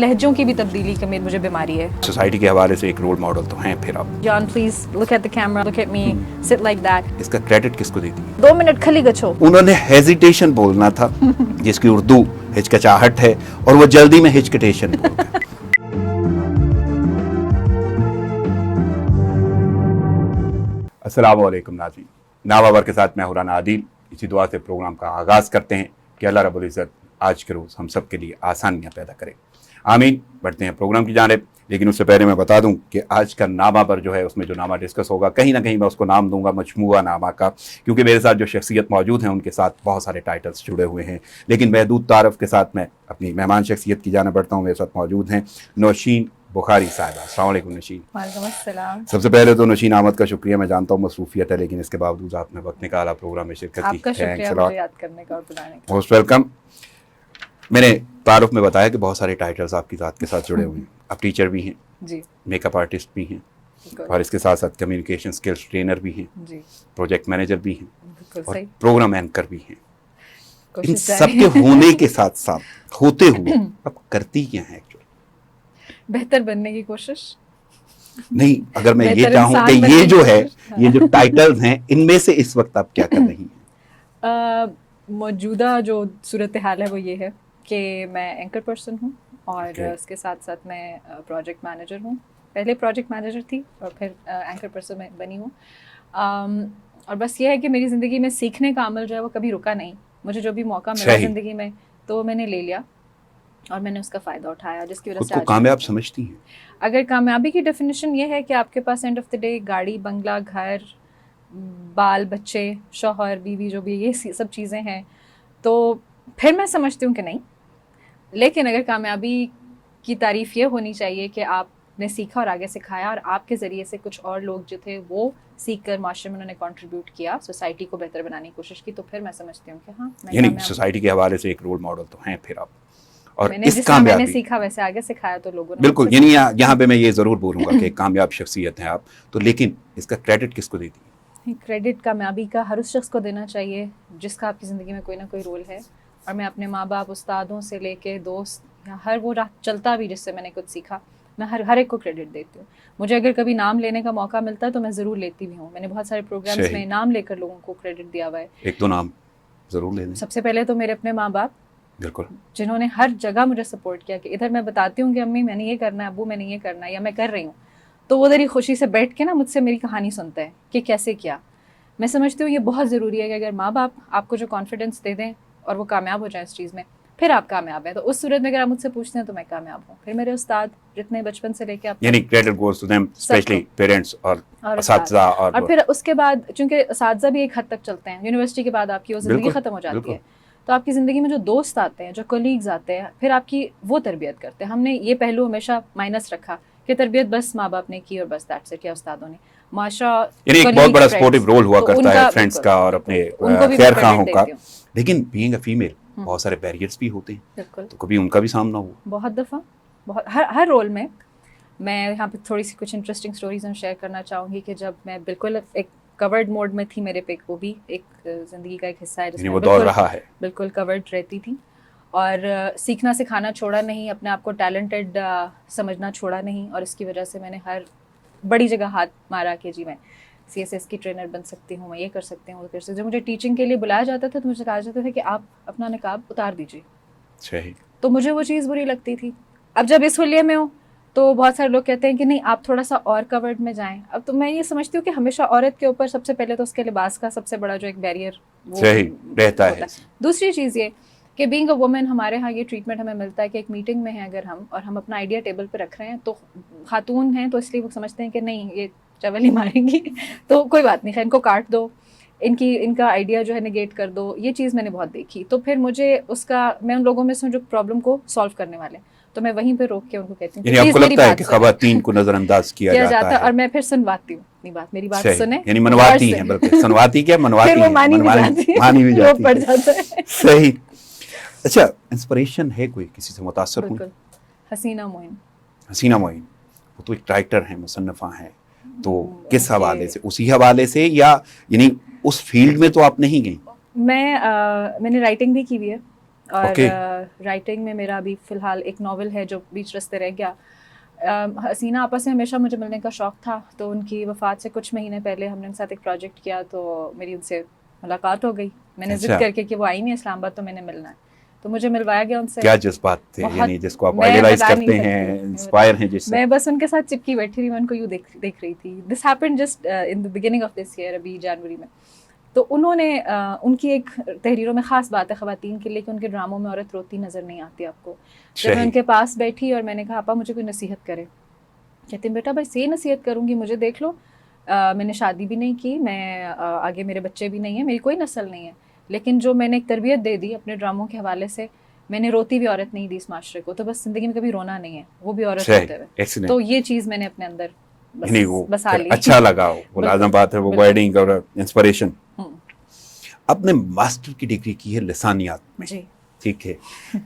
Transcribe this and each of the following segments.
लहजों की भी तब्दीली की मुझे बीमारी है। सोसाइटी के हवाले से एक रोल मॉडल तो हैं फिर आप। John please look at the camera, look at me, sit like that. इसका क्रेडिट किसको देती है? 2 मिनट खली गछो। उन्होंने हेजिटेशन बोलना था जिसकी उर्दू हिचकिचाहट है और वो जल्दी में हिचकिटेशन बोलते हैं। अस्सलाम वालेकुम नाज़रीन, नाबाबर के साथ मैं हुराना आदिल। इसी दुआ से प्रोग्राम का आगाज़ करते हैं कि अल्लाह रब्बुल इज़्ज़त आज के रोज़ हम सब के लिए आसानियाँ पैदा करे, आमीन। बढ़ते हैं प्रोग्राम की जानिब, लेकिन उससे पहले मैं बता दूं कि आज का नामाबर जो है उसमें जो नामा डिस्कस होगा कहीं ना कहीं मैं उसको नाम दूंगा मजमूआ नामा का, क्योंकि मेरे साथ जो शख्सियत मौजूद हैं उनके साथ बहुत सारे टाइटल्स जुड़े हुए हैं। लेकिन महदूद तारफ़ के साथ मैं अपनी मेहमान शख्सियत की जानिब बढ़ता हूँ। मेरे साथ मौजूद हैं नौशीन बुखारी साहिबा। अस्सलाम वालेकुम नौशीन। वालेकुम अस्सलाम। सबसे पहले तो नौशीन आमद का शुक्रिया। मैं जानता हूँ मसरूफियत है, लेकिन इसके बावजूद आपने वक्त निकाला प्रोग्राम में शिरकत की। आपका शुक्रिया मुझे याद करने का और बुलाने का। Most welcome. मैंने तारुफ में बताया कि बहुत सारे टाइटल्स आपकी ज़ात के साथ जुड़े हुए हैं। आप टीचर भी हैं जी, मेकअप आर्टिस्ट भी हैं, और इसके साथ साथ कम्युनिकेशन स्किल्स ट्रेनर भी हैं जी, प्रोजेक्ट मैनेजर भी हैं और प्रोग्राम एंकर भी हैं। इन सब के होने के साथ साथ होते हुए अब करती क्या है? बेहतर बनने की कोशिश नहीं, अगर मैं ये चाहूँ कि ये जो है ये जो टाइटल्स हैं इनमें से इस वक्त आप क्या कर रही हैं? मौजूदा जो सूरत हाल है वो ये है कि मैं एंकर पर्सन हूँ और उसके साथ साथ मैं प्रोजेक्ट मैनेजर हूँ। पहले प्रोजेक्ट मैनेजर थी और फिर एंकर पर्सन में बनी हूँ। और बस ये है कि मेरी ज़िंदगी में सीखने का अमल जो है वो कभी रुका नहीं। मुझे जो भी मौका मिला ज़िंदगी में तो मैंने ले लिया और मैंने उसका फ़ायदा उठाया, जिसकी वजह से आज कामयाब समझती हैं? अगर कामयाबी की डेफिनेशन ये है कि आपके पास एंड ऑफ द डे गाड़ी, बंगला, घर, बाल बच्चे, शौहर, बीवी, जो भी ये सब चीज़ें हैं, तो फिर मैं समझती हूँ कि नहीं। लेकिन अगर कामयाबी की तारीफ़ ये होनी चाहिए कि आपने सीखा और आगे सिखाया और आपके ज़रिए से कुछ और लोग जो थे वो सीख कर माशरे में उन्होंने कंट्रीब्यूट किया, सोसाइटी को बेहतर बनाने की कोशिश की, तो फिर मैं समझती हूँ कि हाँ, यानी सोसाइटी के हवाले से एक रोल मॉडल तो हैं फिर आप। और मैंने सीखा वैसे आगे सिखाया तो लोगों ने। बिल्कुल, यानी यहाँ पे मैं ये ज़रूर बोलूँगा कि कामयाब शख्सियत हैं आप तो, लेकिन इसका क्रेडिट किसको देती है? क्रेडिट कामयाबी का हर उस शख्स को देना चाहिए जिसका आपकी ज़िंदगी में कोई ना कोई रोल है। और मैं अपने माँ बाप, उस्तादों से लेके दोस्त या हर वो राह चलता भी जिससे मैंने कुछ सीखा, मैं हर एक को क्रेडिट देती हूँ। मुझे अगर कभी नाम लेने का मौका मिलता है तो मैं ज़रूर लेती भी हूँ। मैंने बहुत सारे प्रोग्राम्स में नाम लेकर लोगों को क्रेडिट दिया हुआ है। एक दो नाम ज़रूर ले लें। सबसे पहले तो मेरे अपने माँ बाप, बिल्कुल, जिन्होंने हर जगह मुझे सपोर्ट किया कि इधर मैं बताती हूँ कि अम्मी मैंने ये करना है, अब्बू मैंने ये करना है, या मैं कर रही हूँ, तो वो उधर ही खुशी से बैठ के ना मुझसे मेरी कहानी सुनते हैं कि कैसे किया। मैं समझती हूँ ये बहुत ज़रूरी है कि अगर माँ बाप आपको जो कॉन्फिडेंस दे दें और वो कामयाब हो जाए इस चीज़ में, फिर आप कामयाब हैं। तो उस सूरत में अगर आप मुझसे पूछते हैं तो मैं कामयाब हूँ। फिर मेरे उस्ताद जितने बचपन से लेके आप, यानी credit goes to them, specially parents और असातिज़ा। और फिर उसके बाद चूंकि असातिज़ा भी एक हद तक चलते हैं, यूनिवर्सिटी के बाद आपकी वो ज़िंदगी ख़त्म हो जाती है, तो आपकी ज़िंदगी में जो दोस्त आते हैं, जो कलीग्स आते हैं, फिर आपकी वो तरबियत करते हैं। हमने ये पहलू हमेशा माइनस रखा कि तरबियत बस माँ बाप ने की और बस दैट्स इट, या उस्तादों ने। माशा एक बहुत बड़ा सपोर्टिव रोल हुआ करता है फ्रेंड्स का और अपने खैर खाहों का। लेकिन बीइंग अ फीमेल बहुत सारे बैरियर्स भी होते हैं, तो कभी उनका भी सामना हुआ? बहुत दफ़ा, बहुत हर रोल में। मैं यहाँ पे थोड़ी सी कुछ इंटरेस्टिंग स्टोरीज शेयर करना चाहूँगी कि जब मैं बिल्कुल एक कवर्ड मोड में थी, मेरे पे वो भी एक ज़िंदगी का एक हिस्सा है जिसमें वो दौर रहा है, बिल्कुल कवर्ड रहती थी और सीखना सिखाना छोड़ा नहीं, अपने आप को टैलेंटेड समझना छोड़ा नहीं। और इसकी वजह से मैंने हर बड़ी जगह हाथ मारा कि जी मैं CSS की ट्रेनर बन सकती हूँ, मैं ये कर सकती हूँ, वो कर सकती हूँ। जब मुझे टीचिंग के लिए बुलाया जाता था तो मुझे कहा जाता था कि आप अपना निकाब उतार दीजिए। सही। तो मुझे वो चीज़ बुरी लगती थी। अब जब इस हुलिये में हो तो बहुत सारे लोग कहते हैं कि नहीं आप थोड़ा सा और कवर्ड में जाएं। अब तो मैं ये समझती हूँ कि हमेशा औरत के ऊपर सबसे पहले तो उसके लिबास का सबसे बड़ा जो एक बैरियर वो रहता है। दूसरी चीज़ ये कि बीइंग अ वुमेन हमारे यहाँ ये ट्रीटमेंट हमें मिलता है कि एक मीटिंग में है अगर हम और हम अपना आइडिया टेबल पे रख रहे हैं, तो खातून हैं तो इसलिए वो समझते हैं कि नहीं ये चवल ही मारेंगी तो कोई बात नहीं, इनको काट दो, इनका आइडिया जो है नेगेट कर दो। ये चीज़ मैंने बहुत देखी। तो फिर मुझे मैं उन लोगों में से जो प्रॉब्लम को सॉल्व करने वाले, तो मैं वहीं पे रोक के उनको कहती हूँ आपको लगता है कि ख़वातीन को नजरअंदाज किया जाता है? और मैं फिर सुनवाती हूँ अपनी बात, मेरी बात सुने, यानी मनवाती हैं, बल्कि सुनवाती क्या मनवाती हैं, मानी भी जाती है। सही। अच्छा, इंस्पिरेशन है कोई, किसी से मुतासर हुई? हसीना मोइन। हसीना मोइन वो तो एक राइटर हैं, मुसन्निफा हैं, तो किस हवाले से? उसी हवाले से या यानी उस फील्ड में तो आप नहीं गई? मैंने राइटिंग भी की हुई है और Okay. राइटिंग में मेरा अभी फ़िलहाल एक नावल है जो बीच रास्ते रह गया। हसीना आपा से हमेशा मुझे मिलने का शौक़ था, तो उनकी वफ़ात से कुछ महीने पहले हमने उनके साथ एक प्रोजेक्ट किया, तो मेरी उनसे मुलाकात हो गई। मैंने ज़िद अच्छा। करके कि वो आई नहीं इस्लामाबाद तो मैंने मिलना है, तो मुझे मिलवाया गया उनसे। क्या जज्बात थे, बहुत, यानी जिसको आप मैं आइडियलाइज बता नहीं करते सकती, हैं, मैं इंस्पायर हैं जिससे। मैं बस उनके साथ चिपकी बैठी थी, मैं उनको यूँ देख रही थी। This happened just in the beginning of this year, अभी जनवरी में। तो उन्होंने उनकी एक तहरीरों में ख़ास बात है ख़वातीन के लिए कि उनके ड्रामों में औरत रोती नज़र नहीं आती आपको। जब मैं उनके पास बैठी और मैंने कहा आपा मुझे कोई नसीहत करे, कहते बेटा बस ये नसीहत करूँगी, मुझे देख लो, मैंने शादी भी नहीं की, मैं आगे मेरे बच्चे भी नहीं हैं, मेरी कोई नस्ल नहीं है, लेकिन जो मैंने एक तरबियत दे दी अपने ड्रामों के हवाले से, मैंने रोती भी औरत नहीं दी इस माशरे को, तो बस ज़िंदगी में कभी रोना नहीं है, वो भी औरत होते हुए। तो ये चीज़ मैंने अपने अंदर बसा ली। अच्छा लगा, वो लाज़िम बात है, वो वर्डिंग और इंस्पिरेशन। आपने मास्टर की डिग्री की है लिसानियात में, ठीक है,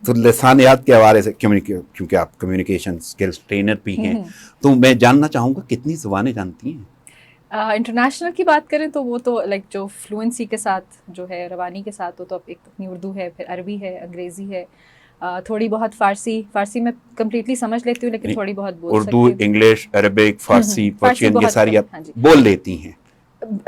तो लिसानियात के हवाले से क्योंकि आप कम्युनिकेशन स्किल्स ट्रेनर भी हैं, तो मैं जानना चाहूँगा कितनी ज़ुबानें जानती हैं? इंटरनेशनल की बात करें तो वो तो लाइक जो फ्लुएंसी के साथ जो है, रवानी के साथ, तो अब एक अपनी उर्दू है, फिर अरबी है, अंग्रेज़ी है, थोड़ी बहुत फ़ारसी मैं कम्प्लीटली समझ लेती हूँ, लेकिन थोड़ी बहुत बोल सकती हूँ। उर्दू, इंग्लिश, अरबिक, फ़ारसी, पर्शियन, ये सारी आप बोल लेती हैं?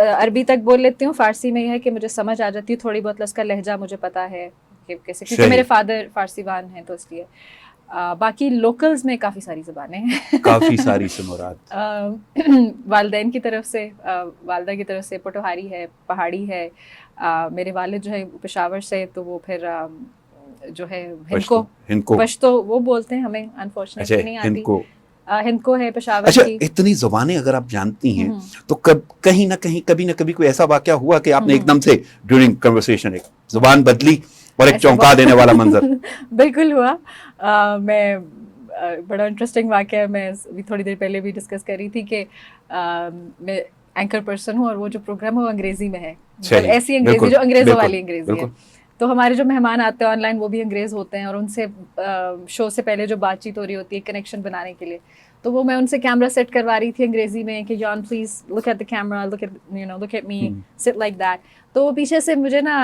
अरबी तक बोल लेती हूँ। फ़ारसी में यह है कि मुझे समझ आ जाती है थोड़ी बहुत, उसका लहजा मुझे पता है कि कैसे, क्योंकि मेरे फादर फ़ारसीवान हैं, तो इसलिए। बाकी लोकल्स में काफ़ी सारी ज़ुबानें हैं। काफ़ी सारी से मुराद वालिदैन की तरफ से, वालदा की तरफ से पोटोहारी है, पहाड़ी है, मेरे वालिद जो है पेशावर से, तो वो फिर जो है हिंदको पश्तो वो बोलते हैं, हमें अनफॉर्चुनेटली नहीं आती। हिंदको है पेशावर अच्छा, की। इतनी ज़ुबानें अगर आप जानती हैं, तो कहीं ना कहीं कभी ना कभी कोई ऐसा वाक़या हुआ कि आपने एकदम से ड्यूरिंग कन्वर्सेशन एक ज़ुबान बदली और एक चौंका देने वाला मंजर? बिल्कुल हुआ। मैं बड़ा इंटरेस्टिंग वाक़या मैं अभी थोड़ी देर पहले भी डिस्कस कर रही थी कि मैं एंकर पर्सन हूँ और वो जो प्रोग्राम है वो अंग्रेज़ी में है, मतलब ऐसी अंग्रेज़ी जो अंग्रेज़ों वाली अंग्रेज़ी है। तो हमारे जो मेहमान आते हैं ऑनलाइन वो भी अंग्रेज़ होते हैं, और उनसे शो से पहले जो बातचीत हो रही होती है कनेक्शन बनाने के लिए, तो वो मैं उनसे कैमरा सेट करवा रही थी अंग्रेज़ी में कि John please look at the camera, look at me, sit like that. तो वो पीछे से मुझे ना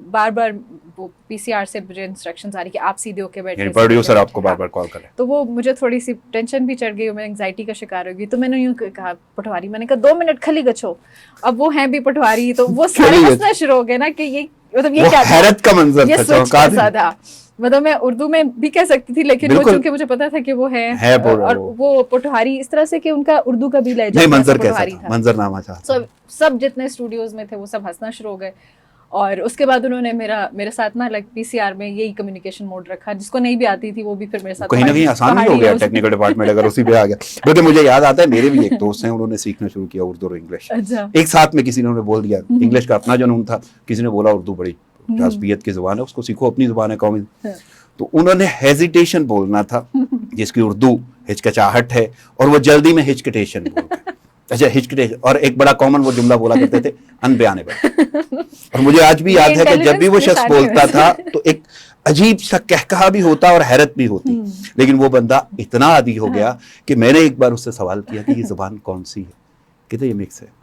बार बार वो पीसीआर से मुझे इंस्ट्रक्शंस आ रही कि आप सीधे होके बैठे, प्रोड्यूसर आपको बार बार कॉल करे, तो वो मुझे थोड़ी सी टेंशन भी चढ़ गई, मैं एंग्जाइटी का शिकार हो गई। तो मैंने यूँ कहा पटवारी, मैंने कहा 2 मिनट खली गच्छो। अब वो हैं भी पटवारी, तो वो सारे हंसना शुरू हो गए ना कि ये मतलब ये क्या हैरत का मंजर ये स्विच कैसा था। मतलब मैं उर्दू में भी कह सकती थी, लेकिन वो चूंकि मुझे पता था कि वो है और वो पोटहारी इस तरह से कि उनका उर्दू का भी लहजा पोटहारी था, मंजरनामा था। सब जितने स्टूडियोज में थे वो सब हंसना शुरू हो गए। और उसके बाद उन्होंने मेरे साथ ना लाइक पीसीआर में यही कम्युनिकेशन मोड रखा, जिसको नहीं भी आती थी वो भी फिर मेरे साथ कहीं ना कहीं आसान भी हो गया टेक्निकल डिपार्टमेंट अगर उसी पे आ गया। क्योंकि मुझे याद आता है मेरे भी एक दोस्त हैं, उन्होंने सीखना शुरू किया उर्दू और इंग्लिश एक साथ में। किसी ने बोल दिया इंग्लिश का अपना जुनून था, किसी ने बोला उर्दू बड़ी जाज़बियत की ज़ुबान है, उसको सीखो, अपनी ज़ुबान है कौमी। तो उन्होंने हेजिटेशन बोलना था, जिसकी उर्दू हिचकिचाहट है, और वो जल्दी में हिचकिटेशन बोल गए। अच्छा, हिचकिटेशन। और एक बड़ा कॉमन वो जुमला बोला करते थे, अनबयानेबल। और मुझे आज भी याद है कि जब भी वो शख्स बोलता था तो एक अजीब सा कहकहा भी होता और हैरत भी होती, लेकिन वो बंदा इतना आदी हो गया कि मैंने एक बार उससे सवाल किया कि ये ज़ुबान कौन सी है, कहते ये मिक्स है।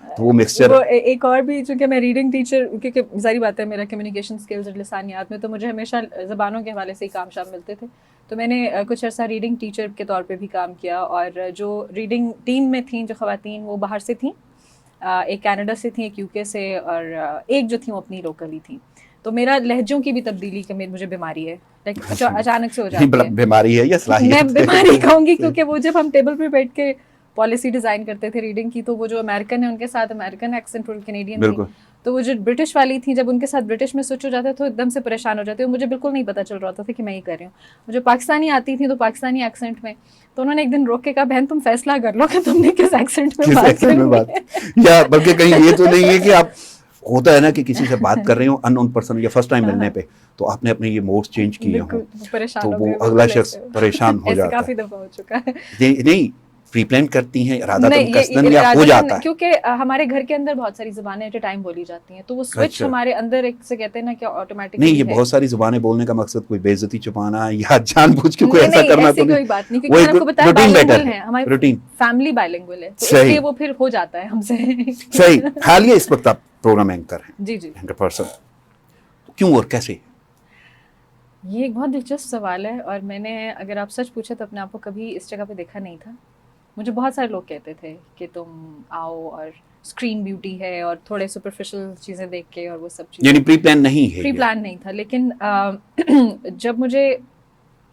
तो वो मिक्सचर, वो एक और भी, चूंकि मैं रीडिंग टीचर, क्योंकि जारी बात है मेरा कम्युनिकेशन स्किल्स और लिसानियात में, तो मुझे हमेशा ज़बानों के हवाले से ही काम शाम मिलते थे। तो मैंने कुछ अर्सा रीडिंग टीचर के तौर पे भी काम किया, और जो रीडिंग टीम में थी जो ख़वातीन वो बाहर से थी, एक कनाडा से थी, एक यूके से, और एक जो थी वो अपनी लोकली थी। तो मेरा लहजों की भी तब्दीली की मुझे बीमारी है, लाइक अचानक से हो जाती है। बीमारी है या सलाहियत? मैं बीमारी कहूँगी, क्योंकि वो जब हम टेबल पे बैठ के पॉलिसी डिज़ाइन करते थे रीडिंग की, तो वो जो अमेरिकन है उनके साथ अमेरिकन एक्सेंट और कैनेडियन थी, तो वो जो ब्रिटिश वाली थी जब उनके साथ ब्रिटिश में स्विच हो जाते तो एकदम से परेशान हो जाते, मुझे बिल्कुल नहीं पता चल रहा था कि मैं ये कर रही हूँ। मुझे पाकिस्तानी आती थी तो पाकिस्तानी एक्सेंट में, तो उन्होंने एक दिन रोक के कहा, बहन तुम फैसला कर लो कि तुमने किस एक्सेंट में बात करनी है। या बल्कि कहीं ये तो नहीं है कि आप, होता है ना कि किसी से बात कर रहे हो अननोन पर्सन या फर्स्ट टाइम मिलने पे, तो आपने अपने ये मोड्स चेंज किए हों, तो वो अगला शख्स परेशान हो जाता है। काफी दफा हो चुका है। नहीं प्री प्लान करती हैं, इरादतन कसदन या हो जाता है? क्योंकि हमारे घर के अंदर बहुत सारी ज़ुबानें एट ए टाइम बोली जाती हैं, तो वो स्विच हमारे अंदर एक से कहते हैं ना कि ऑटोमेटिकली नहीं। ये बहुत सारी ज़ुबानें बोलने का मकसद कोई बेइज्जती छुपाना या जानबूझ के कोई ऐसा करना तो नहीं, कोई बात नहीं, क्योंकि मैंने आपको बताया बाइलिंगुअल है, हमारी फैमिली बाइलिंगुअल है, तो इसलिए वो फिर हो जाता है हमसे। सही। हालिया इस वक्त आप प्रोग्राम एंकर हैं। जी, एंकर पर्सन, क्यों और कैसे? ये एक बहुत दिलचस्प सवाल है, और मैंने, अगर आप सच पूछे तो अपने आप को कभी इस जगह पे देखा नहीं था। मुझे बहुत सारे लोग कहते थे कि तुम आओ और स्क्रीन ब्यूटी है और थोड़े सुपरफिशियल चीज़ें देख के और वो सब चीज़ें। यानी प्री प्लान नहीं है? प्री प्लान नहीं था, लेकिन जब मुझे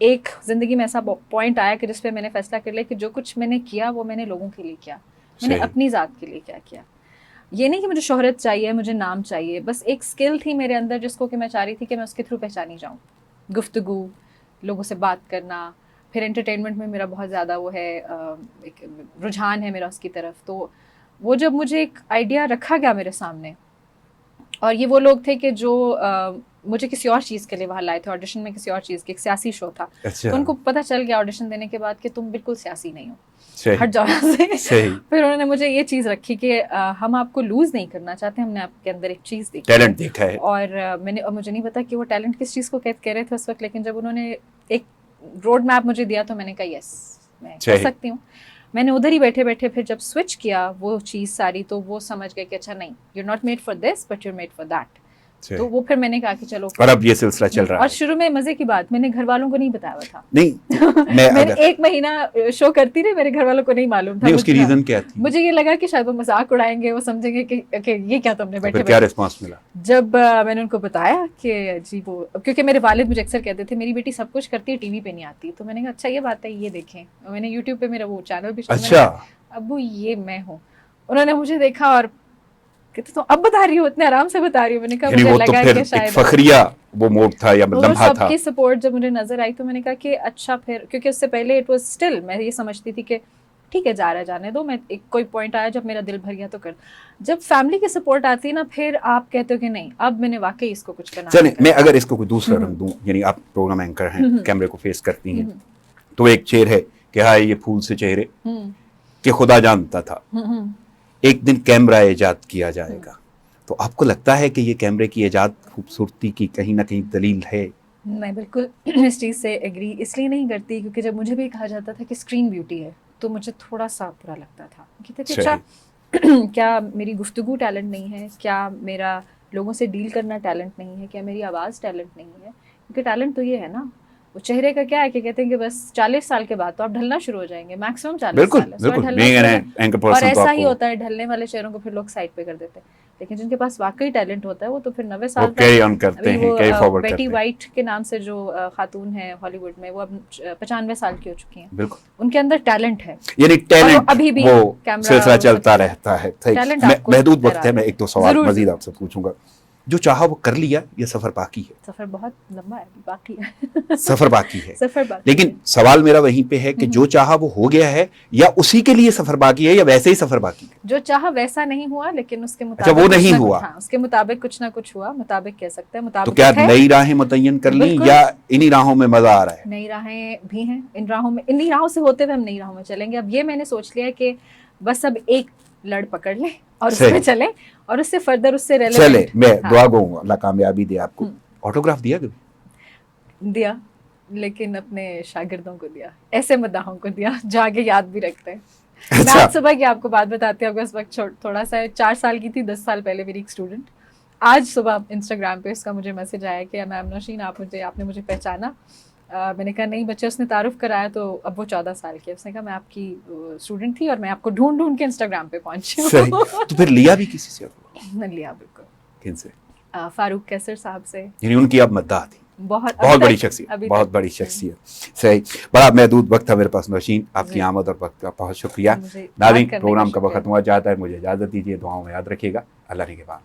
एक ज़िंदगी में ऐसा पॉइंट आया कि जिस पे मैंने फैसला कर लिया कि जो कुछ मैंने किया वो मैंने लोगों के लिए किया, मैंने सही। अपनी ज़ात के लिए क्या किया। ये नहीं कि मुझे शोहरत चाहिए, मुझे नाम चाहिए, बस एक स्किल थी मेरे अंदर जिसको कि मैं चाह रही थी कि मैं उसके थ्रू पहचानी जाऊँ। गुफ्तगू, लोगों से बात करना, फिर एंटरटेनमेंट में मेरा बहुत ज़्यादा वो है, एक रुझान है मेरा उसकी तरफ। तो वो जब मुझे एक आइडिया रखा गया मेरे सामने, और ये वो लोग थे कि जो मुझे किसी और चीज़ के लिए वहाँ लाए थे, ऑडिशन में किसी और चीज़ की, एक सियासी शो था। अच्छा। तो उनको पता चल गया ऑडिशन देने के बाद कि तुम बिल्कुल सियासी नहीं हो, सही। हट जाओ यहाँ से। सही। फिर उन्होंने मुझे ये चीज़ रखी कि हम आपको लूज़ नहीं करना चाहते, हमने आपके अंदर एक चीज़ देखी, टैलेंट देखा है। और मुझे नहीं पता कि वो टैलेंट किस चीज़ को कह रहे थे उस वक्त, लेकिन जब उन्होंने एक रोड मैप मुझे दिया तो मैंने कहा यस, मैं कर सकती हूँ। मैंने उधर ही बैठे बैठे फिर जब स्विच किया वो चीज़ सारी, तो वो समझ गए कि अच्छा नहीं, you are not made for this but you are made for that. तो वो फिर मैंने कहा कि चलो, और अब ये सिलसिला चल रहा है। और शुरू में मजे की बात, मैंने घर वालों को नहीं बताया हुआ था। नहीं मैंने 1 महीना शो करती रही, मेरे घर वालों को नहीं मालूम था। नहीं, उसकी रीजन क्या थी? मुझे ये लगा कि शायद वो मजाक उड़ाएंगे, वो समझेंगे कि ये क्या तुमने बैठे। क्या रिस्पांस मिला जब मैंने उनको बताया कि जी वो, क्योंकि मेरे वालिद मुझे अक्सर कहते थे मेरी बेटी सब कुछ करती है, टीवी पे नहीं आती। तो मैंने कहा अच्छा ये बात है, ये देखें। मैंने यूट्यूब पे मेरा वो चैनल भी, अच्छा, अबू ये मैं हूँ। उन्होंने मुझे देखा और कहते तो अब बता रही हो, इतने आराम से बता रही हो। मैंने कहा मुझे लगा कि शायद फखरिया वो मोड था या लम्हा था। सबकी सपोर्ट जब मुझे नजर आई तो मैंने कहा कि अच्छा, फिर क्योंकि उससे पहले इट वाज स्टिल, मैं ये समझती थी कि ठीक है जा रहा जाने दो, मैं एक कोई पॉइंट आया जब मेरा दिल भर गया तो कर। जब फैमिली की सपोर्ट आती है ना, फिर आप कहते हो कि नहीं अब मैंने वाकई इसको कुछ करना। चलिए मैं अगर इसको कोई दूसरा रंग दूं, यानी आप प्रोग्राम एंकर हैं, कैमरे को फेस करती हैं, तो एक शेर है कि हाय ये फूल से चेहरे कि खुदा जानता था एक दिन कैमरा इजाद किया जाएगा। तो आपको लगता है कि ये कैमरे की इजाद खूबसूरती की कहीं ना कहीं दलील है? मैं बिल्कुल इस चीज़ से एग्री इसलिए नहीं करती क्योंकि जब मुझे भी कहा जाता था कि स्क्रीन ब्यूटी है तो मुझे थोड़ा सा बुरा लगता था। कहते थे अच्छा क्या मेरी गुफ्तगू टैलेंट नहीं है, क्या मेरा लोगों से डील करना टैलेंट नहीं है, क्या मेरी आवाज़ टैलेंट नहीं है? क्योंकि टैलेंट तो ये है ना, वो चेहरे का क्या है कि कहते हैं कि बस 40 साल के बाद तो आप ढलना शुरू हो जाएंगे, मैक्सिमम 40 साल है। और ऐसा ही होता है, ढलने वाले चेहरों को फिर लोग साइड पे कर देते हैं। लेकिन जिनके पास वाकई टैलेंट होता है वो तो फिर 90 साल तक कैरी ऑन करते हैं, कैरी फॉरवर्ड करते हैं। बेटी वाइट के नाम से जो खातून है हॉलीवुड में, वो अब 95 साल की हो चुकी हैं। बिल्कुल, उनके अंदर टैलेंट है, यानी टैलेंट अभी भी वो सिलसिला चलता रहता है। महदूद वक्त है, मैं एक दो सवाल मजीद आपसे पूछूंगा। जो चाहा वो कर लिया, ये सफर बाकी है? सफर बहुत लंबा है, बाकी है। सफर बाकी है, सफर बाकी। लेकिन सवाल मेरा वहीं पे है कि जो चाहा वो हो गया है या उसी के लिए सफर बाकी है या वैसे ही सफर बाकी है? जो चाहा वैसा नहीं हुआ, लेकिन उसके मुताबिक वो नहीं हुआ, उसके मुताबिक कुछ ना कुछ हुआ, मुताबिक कह सकते हैं। मुताबिक तो क्या नई राहें मुतय्यन कर ली या इन्हीं राहों में मजा आ रहा है? नई राहें भी हैं, इन्हीं राहों से होते हुए हम नई राहों में चलेंगे। अब ये मैंने सोच लिया कि बस अब एक लड़ पकड़ ले और उसमें चले और उससे फर्दर उससे रेलेवेंट चले। मैं दुआ करूंगा अल्लाह कामयाबी दे आपको। ऑटोग्राफ दिया कभी? दिया, लेकिन अपने शागिर्दों को दिया, ऐसे मदाहों को दिया जो आगे याद भी रखते हैं। मैं आज सुबह की आपको बात बताती हूँ, उस वक्त थोड़ा सा 4 साल की थी, 10 साल पहले मेरी एक स्टूडेंट, आज सुबह इंस्टाग्राम पे उसका मुझे मैसेज आया कि मैम नौशीन आपने मुझे पहचाना। मैंने कहा नहीं बच्चे, उसने तारुफ कराया तो अब वो 14 साल की है। उसने कहा मैं आपकी स्टूडेंट थी और मैं आपको ढूंढ के इंस्टाग्राम पे पहुंची हूँ। तो फिर लिया भी किसी से? मैं लिया, बिल्कुल। किनसे? फारूक कैसर साहब से। यानी उनकी अब मद्दाह थी। बहुत बड़ी शख्सियत, बहुत बड़ी शख्सियत। सही, बड़ा महदूद वक्त था मेरे पास नौशीन, आपकी आमद और वक्त का बहुत शुक्रिया। नाज़रीन, प्रोग्राम का वक्त हुआ जाता है, मुझे इजाज़त दीजिए, दुआओं में याद रखिएगा। अल्लाह ने के बाद।